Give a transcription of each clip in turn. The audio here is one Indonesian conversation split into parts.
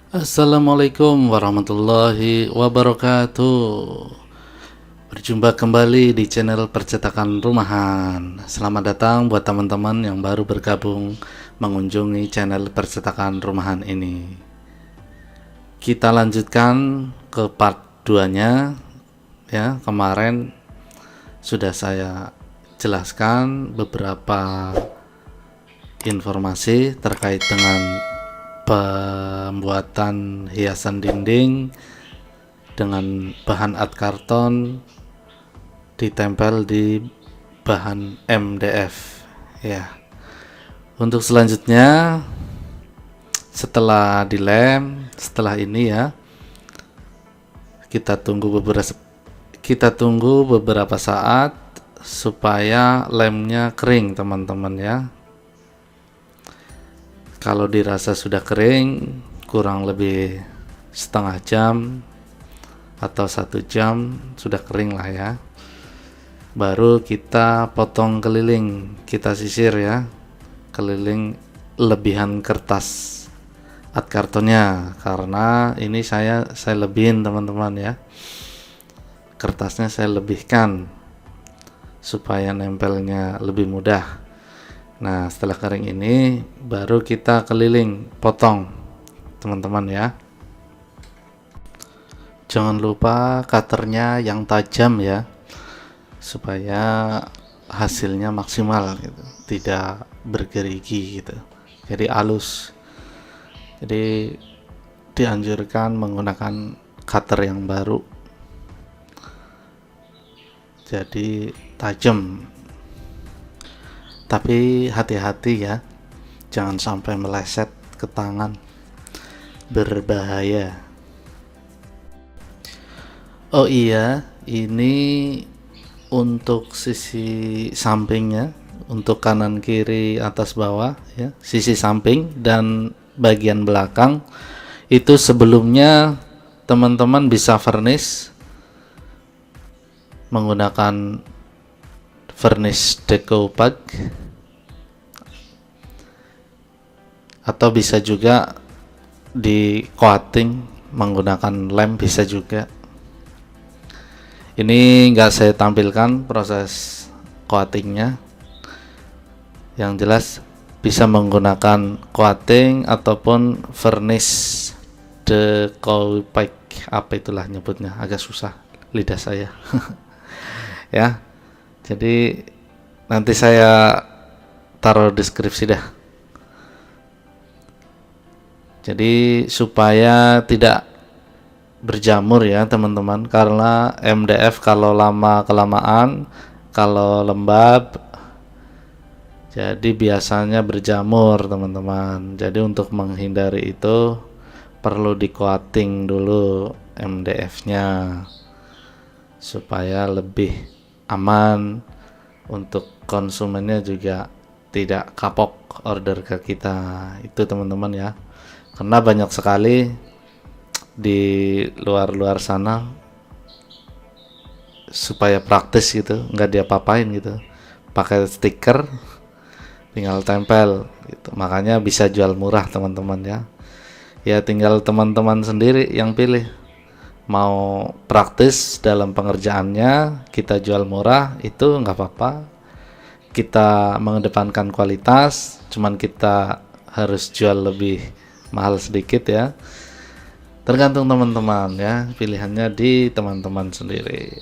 Assalamualaikum warahmatullahi wabarakatuh. Berjumpa kembali di channel Percetakan Rumahan. Selamat datang buat teman-teman yang baru bergabung mengunjungi channel Percetakan Rumahan ini. Kita lanjutkan ke part 2-nya ya. Kemarin sudah saya jelaskan beberapa informasi terkait dengan pembuatan hiasan dinding dengan bahan art karton ditempel di bahan MDF ya. Untuk selanjutnya setelah dilem, setelah ini ya, kita tunggu beberapa saat supaya lemnya kering teman-teman ya. Kalau dirasa sudah kering, kurang lebih setengah jam atau 1 jam sudah kering lah ya. Baru kita potong keliling, kita sisir ya, keliling lebihan kertas art kartonnya, karena ini saya lebihin teman-teman ya. Kertasnya saya lebihkan supaya nempelnya lebih mudah. Nah, setelah kering ini baru kita keliling potong teman-teman ya. Jangan lupa cutternya yang tajam ya, supaya hasilnya maksimal gitu, tidak bergerigi gitu, jadi halus. Jadi dianjurkan menggunakan cutter yang baru, jadi tajam. Tapi hati-hati ya, jangan sampai meleset ke tangan, berbahaya. Oh iya, ini untuk sisi sampingnya, untuk kanan kiri atas bawah ya, sisi samping dan bagian belakang itu sebelumnya teman-teman bisa varnish menggunakan varnish decoupage, atau bisa juga di coating menggunakan lem, bisa juga. Ini nggak saya tampilkan proses coatingnya, yang jelas bisa menggunakan coating ataupun varnish decoupage, apa itulah nyebutnya, agak susah lidah saya ya. Jadi nanti saya taruh deskripsi dah. Jadi supaya tidak berjamur ya teman-teman, karena MDF kalau lama kelamaan, kalau lembab, jadi biasanya berjamur teman-teman. Jadi untuk menghindari itu perlu di coating dulu MDF-nya supaya lebih aman, untuk konsumennya juga tidak kapok order ke kita itu teman-teman ya. Karena banyak sekali di luar sana supaya praktis gitu, nggak diapa-apain gitu, pakai stiker tinggal tempel gitu, makanya bisa jual murah teman-teman ya. Ya tinggal teman-teman sendiri yang pilih, mau praktis dalam pengerjaannya kita jual murah itu nggak apa-apa, kita mengedepankan kualitas, cuman kita harus jual lebih mahal sedikit ya, tergantung teman-teman ya, pilihannya di teman-teman sendiri.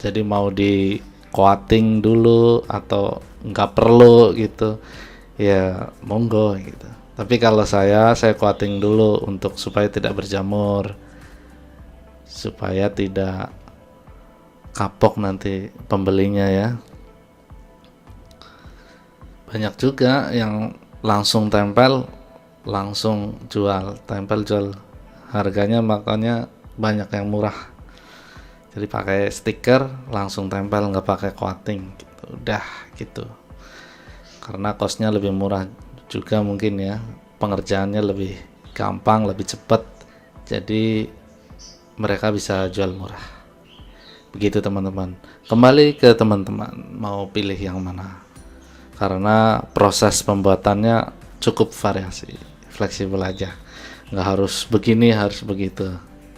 Jadi mau di coating dulu atau nggak perlu gitu ya, monggo gitu. Tapi kalau saya coating dulu untuk supaya tidak berjamur, supaya tidak kapok nanti pembelinya ya. Banyak juga yang langsung tempel langsung jual, tempel jual, harganya makanya banyak yang murah. Jadi pakai stiker langsung tempel, nggak pakai coating gitu, udah gitu. Karena costnya lebih murah juga mungkin ya, pengerjaannya lebih gampang, lebih cepat, jadi mereka bisa jual murah. Begitu teman-teman. Kembali ke teman-teman mau pilih yang mana, karena proses pembuatannya cukup variasi, fleksibel aja. nggak harus begini, harus begitu.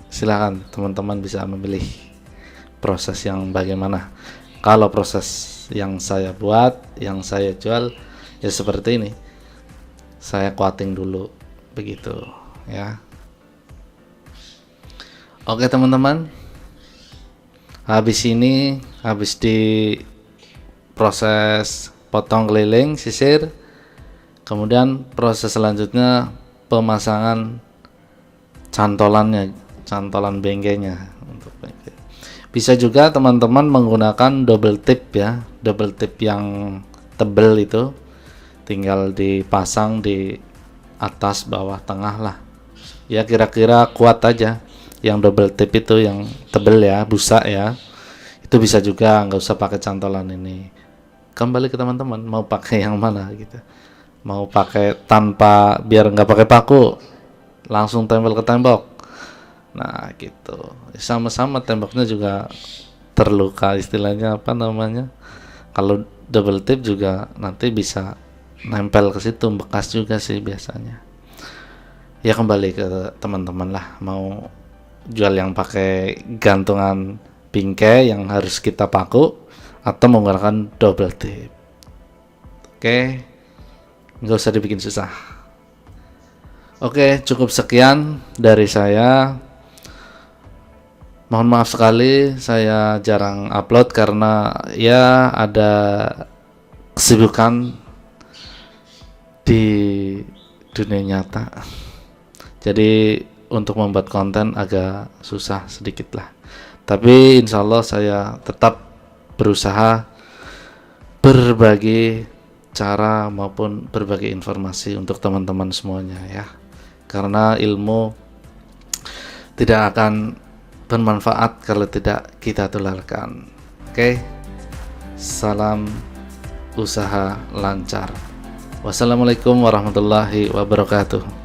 Silakan teman-teman bisa memilih proses yang bagaimana. Kalau proses yang saya buat, yang saya jual ya seperti ini, saya quoting dulu begitu ya. Oke teman-teman, habis di proses potong keliling, sisir, kemudian proses selanjutnya pemasangan cantolan bengkenya. Untuk bengke. Bisa juga teman-teman menggunakan double tip ya, double tip yang tebel itu, tinggal dipasang di atas, bawah, tengah lah ya, kira-kira kuat aja. Yang double tip itu yang tebel ya, busa ya, itu bisa juga, nggak usah pakai cantolan ini. Kembali ke teman-teman mau pakai yang mana gitu, mau pakai tanpa, biar nggak pakai paku, langsung tempel ke tembok, nah gitu. Sama-sama temboknya juga terluka, istilahnya apa namanya, kalau double tip juga nanti bisa nempel ke situ, bekas juga sih biasanya ya. Kembali ke teman-teman lah, mau jual yang pakai gantungan bingkai yang harus kita paku atau menggunakan double tip. Oke, nggak usah dibikin susah. Oke, cukup sekian dari saya. Mohon maaf sekali saya jarang upload karena ya ada kesibukan di dunia nyata. Jadi untuk membuat konten agak susah sedikit lah. Tapi insya Allah saya tetap berusaha berbagi cara maupun berbagi informasi untuk teman-teman semuanya ya. Karena ilmu tidak akan bermanfaat kalau tidak kita tularkan. Oke. Salam usaha lancar. Wassalamualaikum warahmatullahi wabarakatuh.